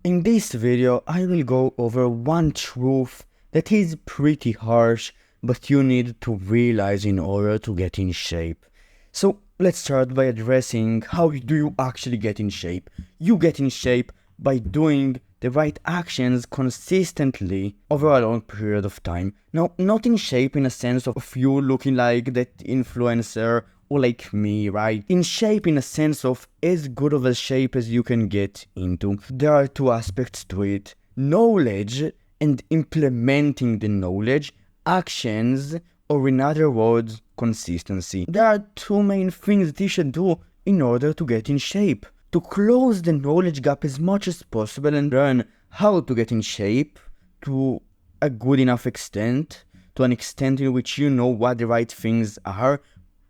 In this video, I will go over one truth that is pretty harsh, but you need to realize in order to get in shape. So let's start by addressing how do you actually get in shape. You get in shape by doing the right actions consistently over a long period of time. Now, not in shape in a sense of you looking like that influencer or like me, right? In shape in a sense of as good of a shape as you can get into. There are two aspects to it: knowledge and implementing the knowledge, actions, or in other words, consistency. There are two main things that you should do in order to get in shape. To close the knowledge gap as much as possible and learn how to get in shape to a good enough extent, to an extent in which you know what the right things are,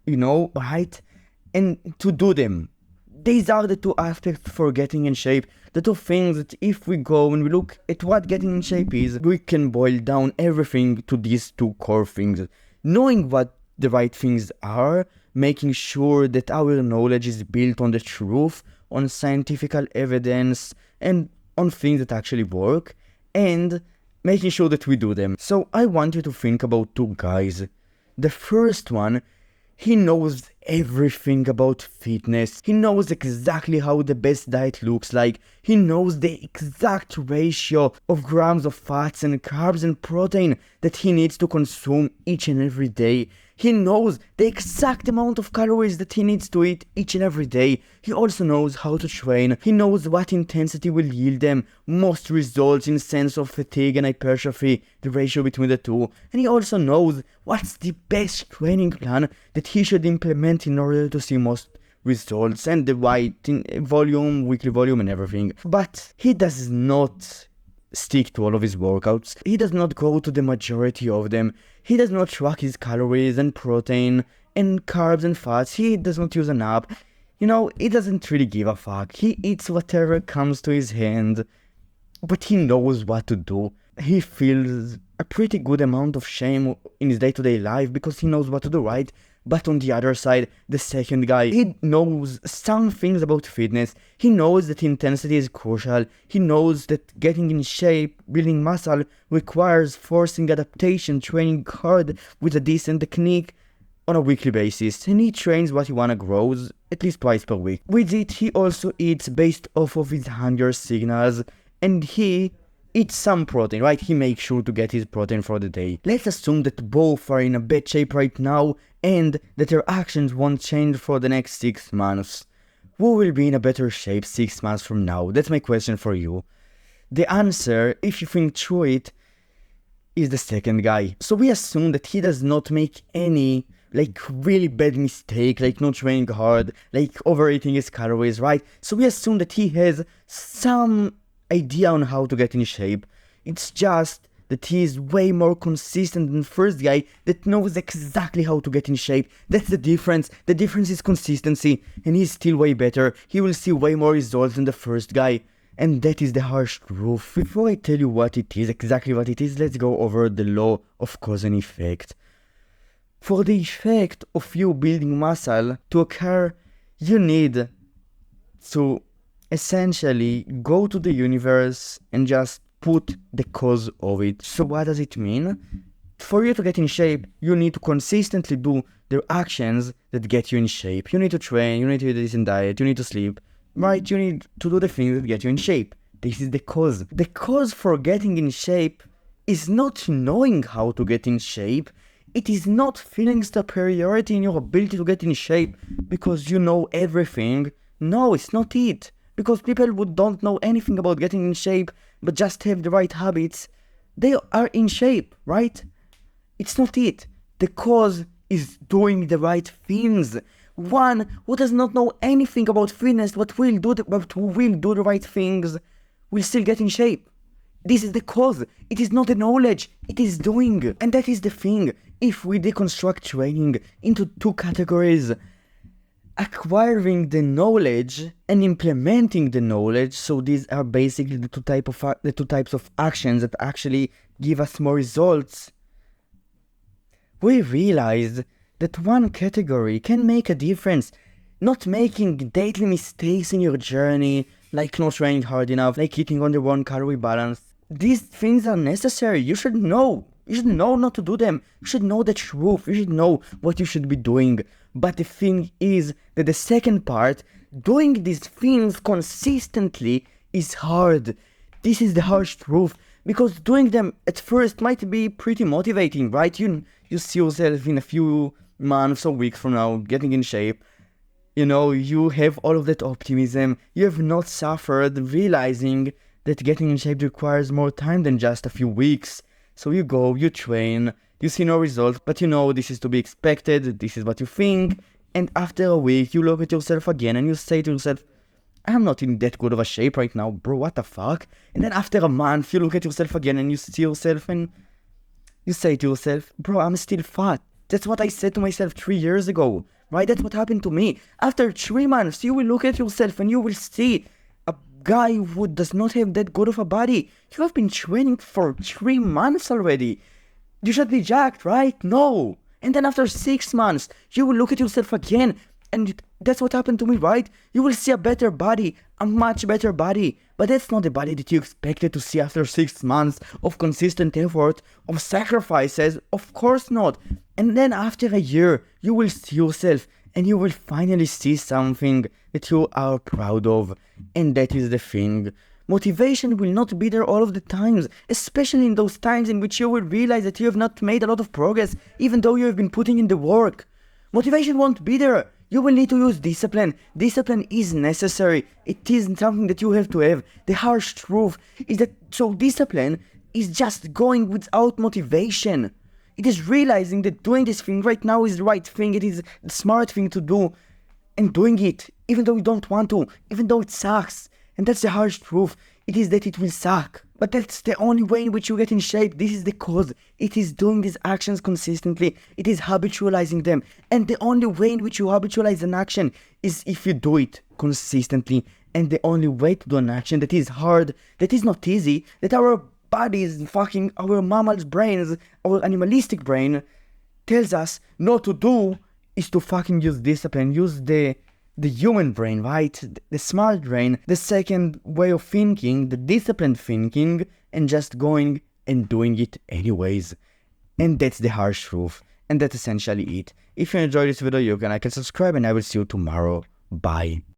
right? And to do them. These are the two aspects for getting in shape. The two things that if we go and we look at what getting in shape is, we can boil down everything to these two core things. Knowing what the right things are, making sure that our knowledge is built on the truth, on scientific evidence, and on things that actually work, and making sure that we do them. So I want you to think about two guys. The first one, he knows everything about fitness. He knows exactly how the best diet looks like. He knows the exact ratio of grams of fats and carbs and protein that he needs to consume each and every day. He knows the exact amount of calories that he needs to eat each and every day. He also knows how to train. He knows what intensity will yield them most results in sense of fatigue and hypertrophy, the ratio between the two. And he also knows what's the best training plan that he should implement in order to see most results and the right volume, weekly volume and everything. But he does not stick to all of his workouts. He does not go to the majority of them. He does not track his calories and protein and carbs and fats. He does not use an app. He doesn't really give a fuck. He eats whatever comes to his hand, but he knows what to do. He feels a pretty good amount of shame in his day-to-day life because he knows what to do, right? But on the other side, the second guy, he knows some things about fitness. He knows that intensity is crucial. He knows that getting in shape, building muscle, requires forcing adaptation, training hard with a decent technique on a weekly basis. And he trains what he wanna grows at least twice per week. With it, he also eats based off of his hunger signals, and he eat some protein, right? He makes sure to get his protein for the day. Let's assume that both are in a bad shape right now and that their actions won't change for the next 6 months. Who will be in a better shape 6 months from now? That's my question for you. The answer, if you think through it, is the second guy. So we assume that he does not make any really bad mistake, like not training hard, like overeating his calories, right? So we assume that he has some idea on how to get in shape. It's just that he is way more consistent than the first guy that knows exactly how to get in shape. That's the difference. The difference is consistency, and he's still way better. He will see way more results than the first guy, and that is the harsh truth. Before I tell you what it is, exactly what it is, let's go over the law of cause and effect. For the effect of you building muscle to occur, you need to essentially go to the universe and just put the cause of it. So what does it mean? For you to get in shape, you need to consistently do the actions that get you in shape. You need to train, you need to eat a decent diet, you need to sleep, right? You need to do the things that get you in shape. This is the cause. The cause for getting in shape is not knowing how to get in shape. It is not feeling superiority in your ability to get in shape because you know everything. No, it's not it. Because people who don't know anything about getting in shape, but just have the right habits, they are in shape, right? It's not it. The cause is doing the right things. One who does not know anything about fitness, but who will do the right things, will still get in shape. This is the cause. It is not the knowledge. It is doing. And that is the thing. If we deconstruct training into two categories, acquiring the knowledge and implementing the knowledge, so these are basically the two types of actions that actually give us more results, we realized that one category can make a difference. Not making daily mistakes in your journey, like not training hard enough, like eating on the wrong calorie balance. These things are necessary. You should know. You should know not to do them. You should know the truth. You should know what you should be doing. But the thing is that the second part, doing these things consistently is hard. This is the harsh truth. Because doing them at first might be pretty motivating, right? You see yourself in a few months or weeks from now getting in shape. You have all of that optimism. You have not suffered realizing that getting in shape requires more time than just a few weeks. So you go, you train, you see no results, but this is to be expected, this is what you think, and after a week you look at yourself again and you say to yourself, I'm not in that good of a shape right now, bro, what the fuck? And then after a month you look at yourself again and you see yourself and you say to yourself, bro, I'm still fat. That's what I said to myself 3 years ago, right? That's what happened to me. After 3 months you will look at yourself and you will see guy who does not have that good of a body. You have been training for 3 months already. You should be jacked, right? No. And then after 6 months, you will look at yourself again. And that's what happened to me, right? You will see a better body, a much better body. But that's not the body that you expected to see after 6 months of consistent effort, of sacrifices. Of course not. And then after a year, you will see yourself and you will finally see something that you are proud of. And that is the thing. Motivation will not be there all of the times, especially in those times in which you will realize that you have not made a lot of progress, even though you have been putting in the work. Motivation won't be there. You will need to use discipline. Discipline is necessary. It is something that you have to have. The harsh truth is that discipline is just going without motivation. It is realizing that doing this thing right now is the right thing. It is the smart thing to do. And doing it, even though you don't want to, even though it sucks. And that's the harsh truth. It is that it will suck. But that's the only way in which you get in shape. This is the cause. It is doing these actions consistently. It is habitualizing them. And the only way in which you habitualize an action is if you do it consistently. And the only way to do an action that is hard, that is not easy, that our bodies, our mammal's brains, our animalistic brain tells us not to do, is to use discipline, use the human brain, right? The smart brain, the second way of thinking, the disciplined thinking, and just going and doing it anyways. And that's the harsh truth. And that's essentially it. If you enjoyed this video, you can like and subscribe, and I will see you tomorrow. Bye.